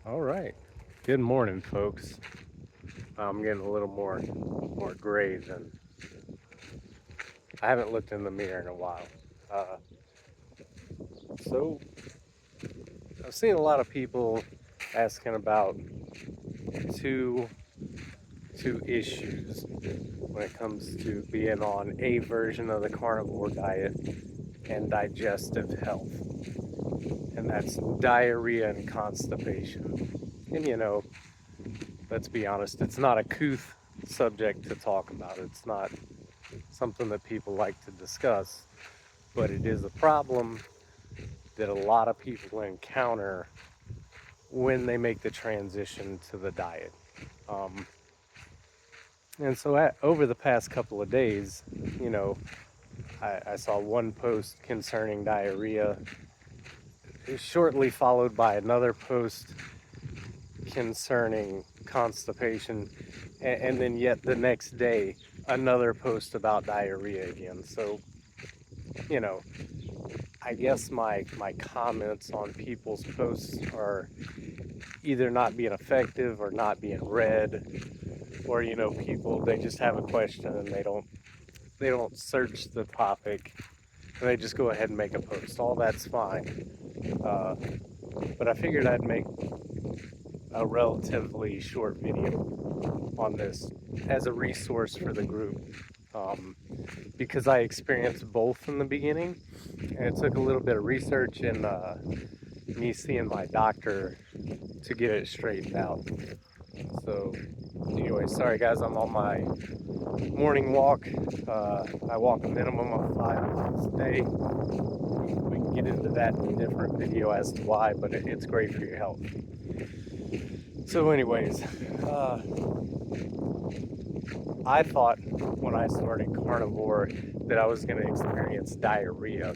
All right. Good morning, folks. I'm getting a little more gray than I haven't looked in the mirror in a while. Uh, so I've seen a lot of people asking about two two issues when it comes to being on a version of the carnivore diet and digestive health, and that's diarrhea and constipation. And let's be honest, it's not a couth subject to talk about. It's not something that people like to discuss, but it is a problem that a lot of people encounter when they make the transition to the diet. Um, and so, over the past couple of days, you know, I saw one post concerning diarrhea, shortly followed by another post concerning constipation, and then yet the next day, another post about diarrhea again. So, you know, I guess my comments on people's posts are either not being effective or not being read, or people, they just have a question and they don't search the topic and they just go ahead and make a post. All that's fine, uh, but I figured I'd make a relatively short video on this as a resource for the group, um, because I experienced both in the beginning, and it took a little bit of research and me seeing my doctor to get it straightened out. So, anyway, sorry guys, I'm on my morning walk. I walk a minimum of 5 miles a day. We can get into that in a different video as to why, but it's great for your health. So, anyways, I thought when I started carnivore that I was going to experience diarrhea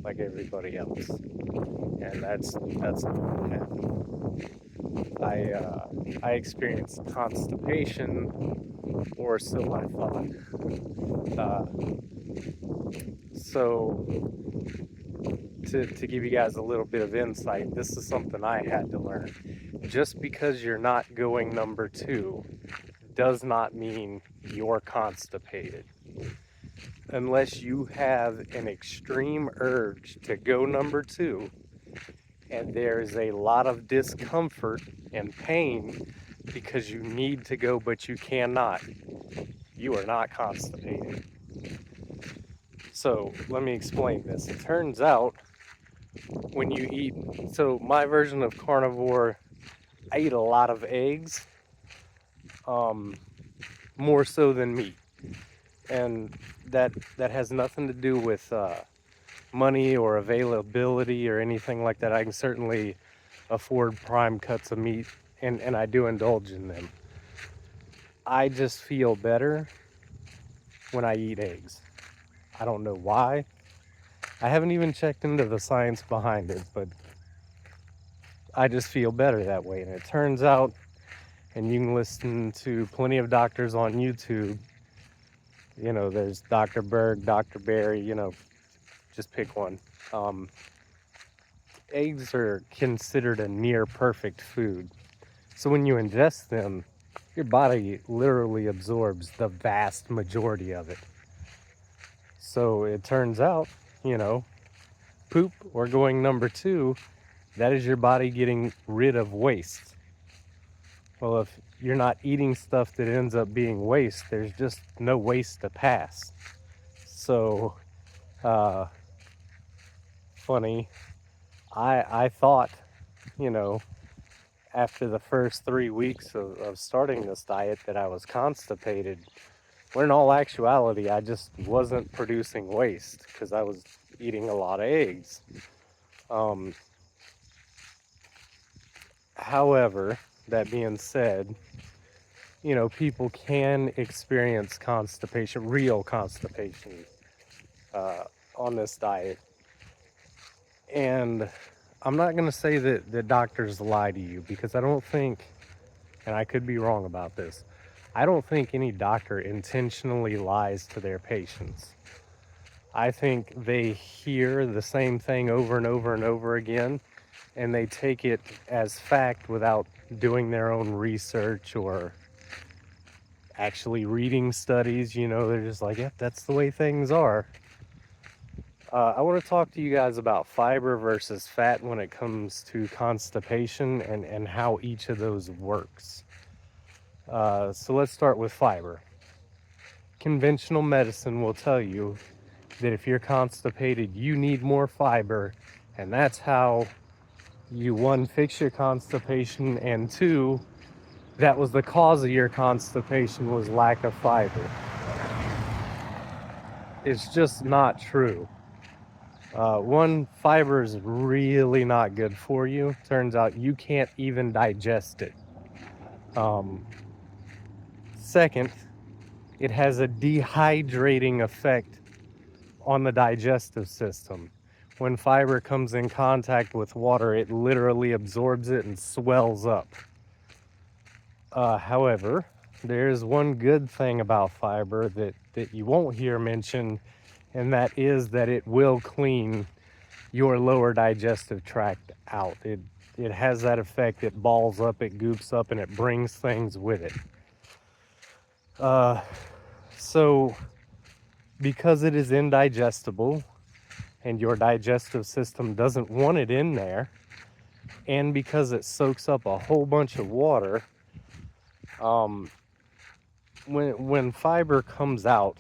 like everybody else, and that's not what happened. I experienced constipation, or so I thought. Uh, so to give you guys a little bit of insight, this is something I had to learn. Just because you're not going number two does not mean you're constipated. Unless you have an extreme urge to go number two and there's a lot of discomfort and pain because you need to go but you cannot, you are not constipated. So let me explain this. It turns out when you eat, so my version of carnivore, I eat a lot of eggs, um, more so than meat, and that has nothing to do with money or availability or anything like that. I can certainly afford prime cuts of meat, and I do indulge in them. I just feel better when I eat eggs. I don't know why. I haven't even checked into the science behind it, but I just feel better that way. And it turns out, and you can listen to plenty of doctors on YouTube. There's Dr. Berg, Dr. Barry, just pick one. Um, Eggs are considered a near perfect food. So when you ingest them, your body literally absorbs the vast majority of it. So it turns out, you know, poop or going number two, that is your body getting rid of waste. Well, if you're not eating stuff that ends up being waste, there's just no waste to pass. So, uh, funny, I thought, you know, after the first 3 weeks of starting this diet that I was constipated, when in all actuality, I just wasn't producing waste because I was eating a lot of eggs. Um, However, that being said, people can experience constipation, real constipation, uh, on this diet. And I'm not going to say that the doctors lie to you, because I don't think, and I could be wrong about this, I don't think any doctor intentionally lies to their patients. I think they hear the same thing over and over and over again, and they take it as fact without doing their own research or actually reading studies. They're just like, yep, that's the way things are. I want to talk to you guys about fiber versus fat when it comes to constipation and how each of those works. So let's start with fiber. Conventional medicine will tell you that if you're constipated, you need more fiber, and that's how you, one, fix your constipation, and two, that was the cause of your constipation was lack of fiber. It's just not true. One, fiber is really not good for you. Turns out you can't even digest it. Second, it has a dehydrating effect on the digestive system. When fiber comes in contact with water, it literally absorbs it and swells up. However, there's one good thing about fiber that you won't hear mentioned, and that is that it will clean your lower digestive tract out. It has that effect. It balls up, it goops up, and it brings things with it. So because it is indigestible and your digestive system doesn't want it in there, and because it soaks up a whole bunch of water, when fiber comes out,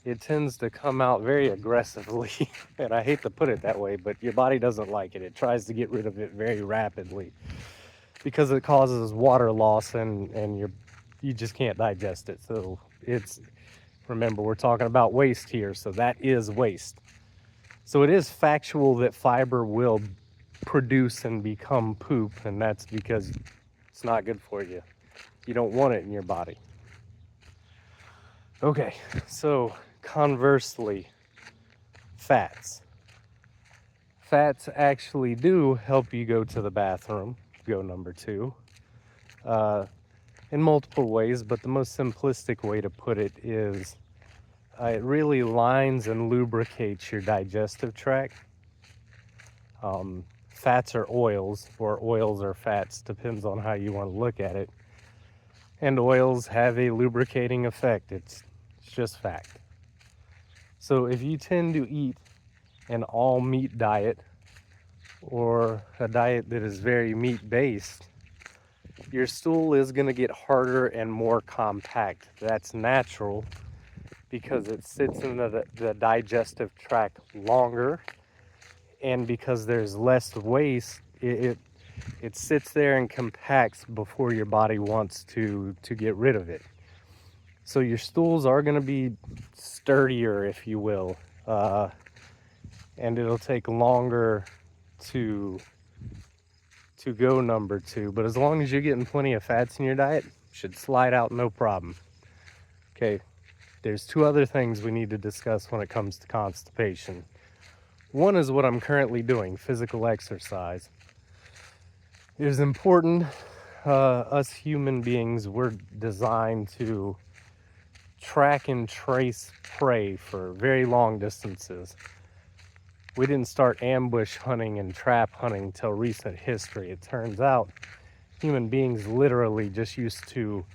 it tends to come out very aggressively. And I hate to put it that way, but your body doesn't like it. It tries to get rid of it very rapidly because it causes water loss, and you just can't digest it. So remember, we're talking about waste here, so that is waste. So it is factual that fiber will produce and become poop, and that's because it's not good for you. You don't want it in your body. Okay, so conversely, fats. Fats actually do help you go to the bathroom, go number two, in multiple ways, but the most simplistic way to put it is it really lines and lubricates your digestive tract. Fats are oils, or oils are fats, depends on how you want to look at it. And oils have a lubricating effect. It's just fact. So if you tend to eat an all meat diet or a diet that is very meat based, your stool is going to get harder and more compact. That's natural because it sits in the digestive tract longer, and because there's less waste, it sits there and compacts before your body wants to get rid of it. So your stools are going to be sturdier, if you will, and it'll take longer to go number two. But as long as you're getting plenty of fats in your diet, should slide out no problem. Okay, there's two other things we need to discuss when it comes to constipation. One is what I'm currently doing, physical exercise. It is important. Us human beings, we're designed to track and trace prey for very long distances. We didn't start ambush hunting and trap hunting till recent history. It turns out human beings literally just used to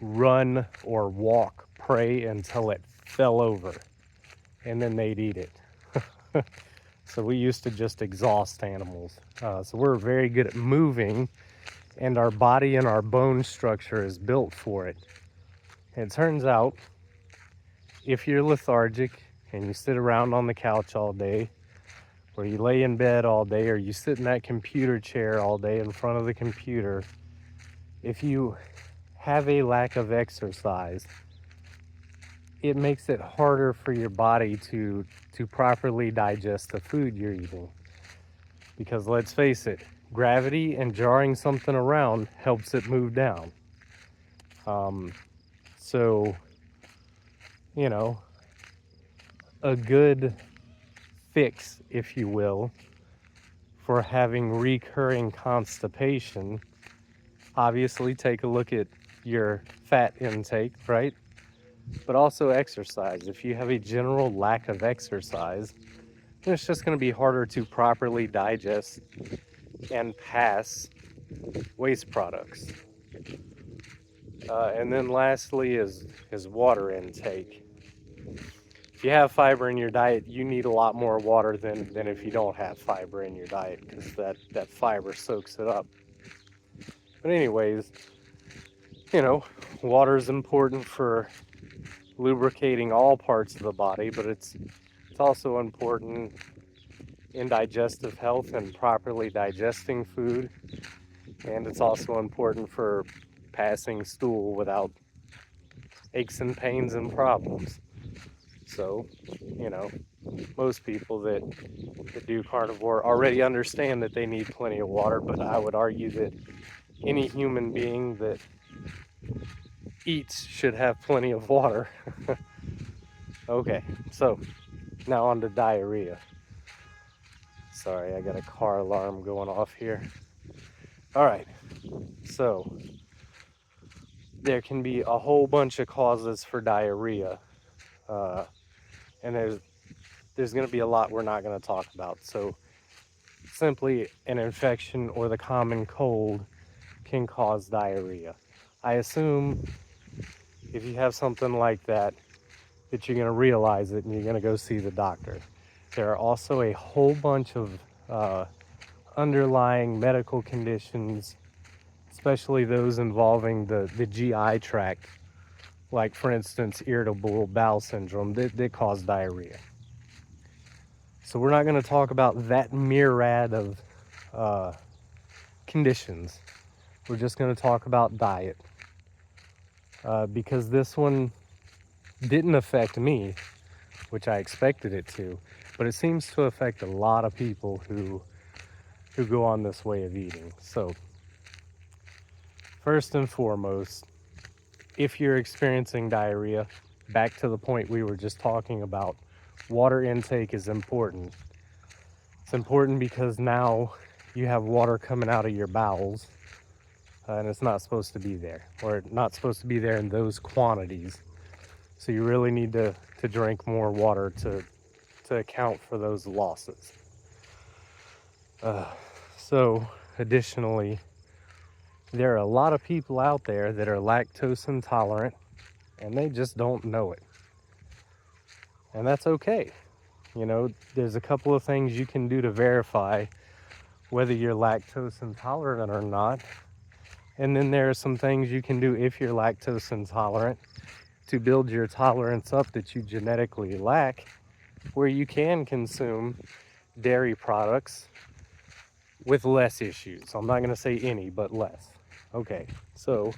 run or walk prey until it fell over, and then they'd eat it. So we used to just exhaust animals. So we're very good at moving, and our body and our bone structure is built for it. And it turns out, if you're lethargic and you sit around on the couch all day, or you lay in bed all day, or you sit in that computer chair all day in front of the computer, if you have a lack of exercise, it makes it harder for your body to properly digest the food you're eating. Because let's face it, gravity and jarring something around helps it move down. So, a good fix, if you will, for having recurring constipation, obviously take a look at your fat intake, right? But also exercise. If you have a general lack of exercise, then it's just going to be harder to properly digest and pass waste products. And then lastly is water intake. If you have fiber in your diet, you need a lot more water than if you don't have fiber in your diet, because that fiber soaks it up. But anyways, you know, water is important for lubricating all parts of the body, but it's also important in digestive health and properly digesting food, and it's also important for passing stool without aches and pains and problems. So, you know, most people that do carnivore already understand that they need plenty of water, but I would argue that any human being that eats should have plenty of water. Okay, so now on to diarrhea. Sorry, I got a car alarm going off here. All right, so there can be a whole bunch of causes for diarrhea, uh, and there's going to be a lot we're not going to talk about. So simply an infection or the common cold can cause diarrhea. I assume if you have something like that you're going to realize it and you're going to go see the doctor. There are also a whole bunch of underlying medical conditions, especially those involving the GI tract, like for instance irritable bowel syndrome that cause diarrhea. So we're not going to talk about that myriad of conditions. We're just going to talk about diet, because this one didn't affect me, which I expected it to, but it seems to affect a lot of people who go on this way of eating. So first and foremost, if you're experiencing diarrhea, back to the point we were just talking about, water intake is important. It's important because now you have water coming out of your bowels, and it's not supposed to be there, or not supposed to be there in those quantities. So you really need to drink more water to account for those losses. So additionally, there are a lot of people out there that are lactose intolerant and they just don't know it. And that's okay. You know, there's a couple of things you can do to verify whether you're lactose intolerant or not. And then there are some things you can do if you're lactose intolerant to build your tolerance up that you genetically lack, where you can consume dairy products with less issues. I'm not going to say any, but less. Okay, so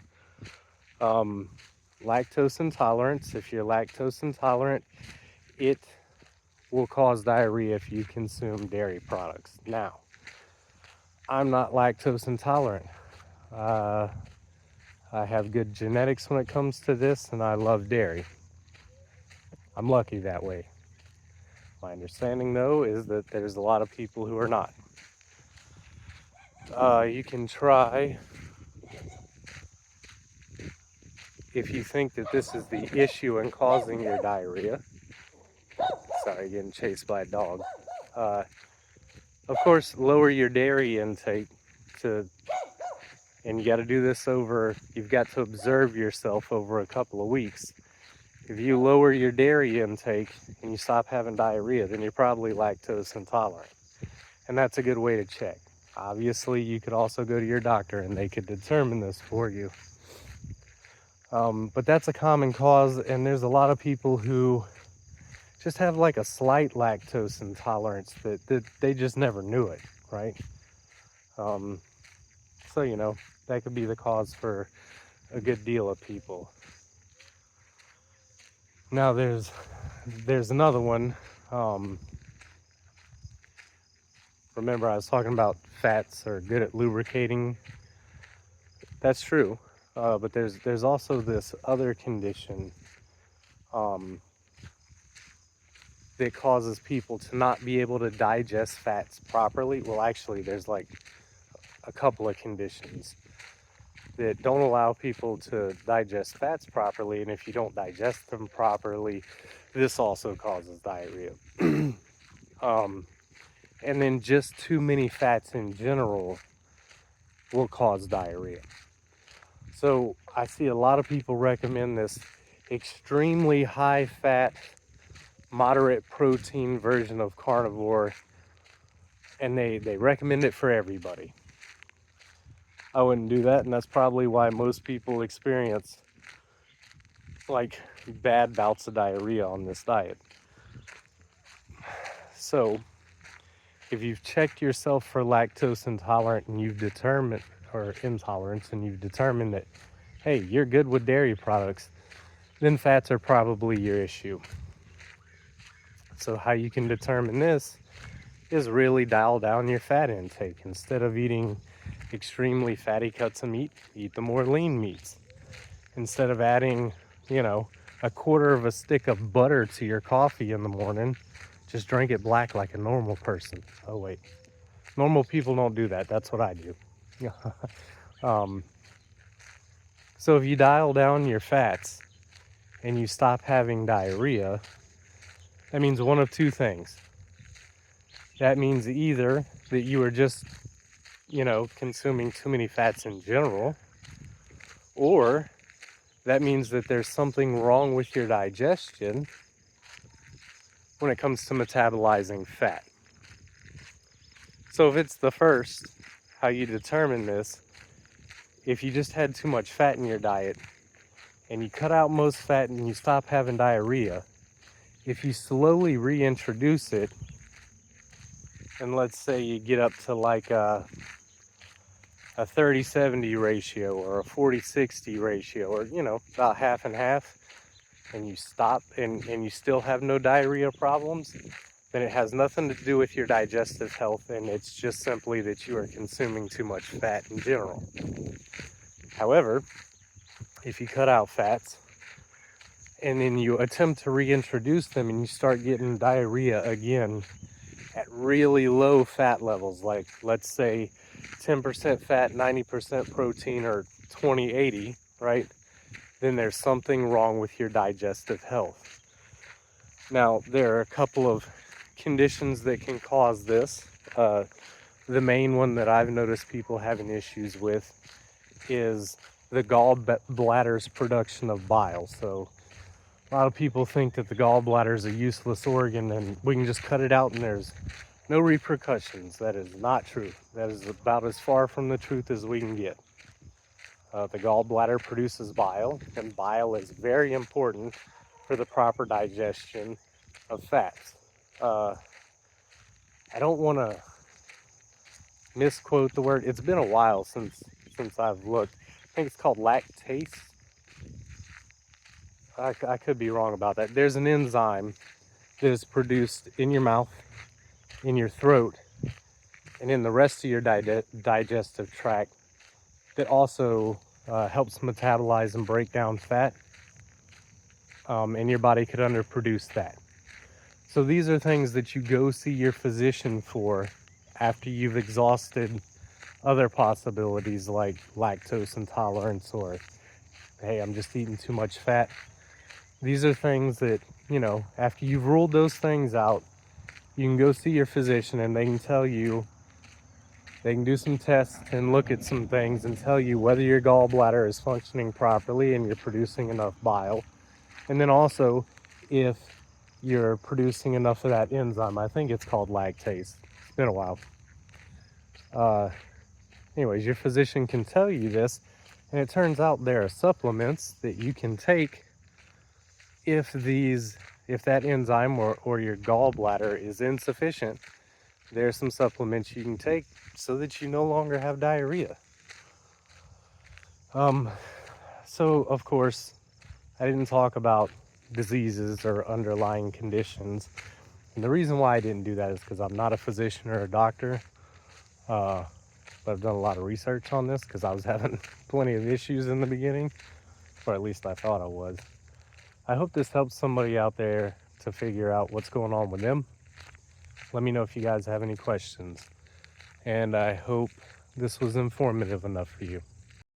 lactose intolerance. If you're lactose intolerant, it will cause diarrhea if you consume dairy products. Now, I'm not lactose intolerant. I have good genetics when it comes to this, and I love dairy. I'm lucky that way. My understanding, though, is that there's a lot of people who are not. You can try, if you think that this is the issue in causing your diarrhea. Sorry, getting chased by a dog. Of course, lower your dairy intake and you got to do this you've got to observe yourself over a couple of weeks. If you lower your dairy intake and you stop having diarrhea, then you're probably lactose intolerant. And that's a good way to check. Obviously, you could also go to your doctor and they could determine this for you. But that's a common cause, and there's a lot of people who just have like a slight lactose intolerance that they just never knew it, right? So, you know, that could be the cause for a good deal of people. Now there's another one. Remember I was talking about fats are good at lubricating. That's true. But there's also this other condition that causes people to not be able to digest fats properly. Well, actually, there's like a couple of conditions that don't allow people to digest fats properly, and if you don't digest them properly, this also causes diarrhea. and then just too many fats in general will cause diarrhea. So I see a lot of people recommend this extremely high fat, moderate protein version of carnivore, and they recommend it for everybody. I wouldn't do that, and that's probably why most people experience like bad bouts of diarrhea on this diet. So if you've checked yourself for lactose intolerant and you've determined, or intolerance, and you've determined that, hey, you're good with dairy products, then fats are probably your issue. So how you can determine this is really dial down your fat intake. Instead of eating extremely fatty cuts of meat, eat the more lean meats. Instead of adding, a quarter of a stick of butter to your coffee in the morning, just drink it black like a normal person. Oh wait, normal people don't do that. That's what I do. um, so if you dial down your fats and you stop having diarrhea, that means one of two things. That means either that you are just, consuming too many fats in general, or that means that there's something wrong with your digestion when it comes to metabolizing fat. So if it's the first, how you determine this, if you just had too much fat in your diet and you cut out most fat and you stop having diarrhea, if you slowly reintroduce it, and let's say you get up to like a 30-70 ratio or a 40-60 ratio, or about half and half, and you stop and you still have no diarrhea problems, then it has nothing to do with your digestive health, and it's just simply that you are consuming too much fat in general. However, if you cut out fats and then you attempt to reintroduce them and you start getting diarrhea again at really low fat levels, like let's say 10% fat, 90% protein, or 20-80, right? Then there's something wrong with your digestive health. Now, there are a couple of conditions that can cause this. The main one that I've noticed people having issues with is the gallbladder's production of bile. So a lot of people think that the gallbladder is a useless organ and we can just cut it out and there's no repercussions. That is not true. That is about as far from the truth as we can get. The gallbladder produces bile, and bile is very important for the proper digestion of fats. I don't want to misquote the word. It's been a while since I've looked. I think it's called lactase. I could be wrong about that. There's an enzyme that is produced in your mouth, in your throat, and in the rest of your digestive tract that also helps metabolize and break down fat, and your body could underproduce that. So these are things that you go see your physician for after you've exhausted other possibilities like lactose intolerance or, hey, I'm just eating too much fat. These are things that, after you've ruled those things out, you can go see your physician and they can tell you, they can do some tests and look at some things and tell you whether your gallbladder is functioning properly and you're producing enough bile. And then also if you're producing enough of that enzyme. I think it's called lactase. It's been a while. Anyways, your physician can tell you this, and it turns out there are supplements that you can take if that enzyme or your gallbladder is insufficient. There are some supplements you can take so that you no longer have diarrhea. So of course, I didn't talk about diseases or underlying conditions. And the reason why I didn't do that is because I'm not a physician or a doctor. But I've done a lot of research on this because I was having plenty of issues in the beginning, or at least I thought I was. I hope this helps somebody out there to figure out what's going on with them. Let me know if you guys have any questions. And I hope this was informative enough for you.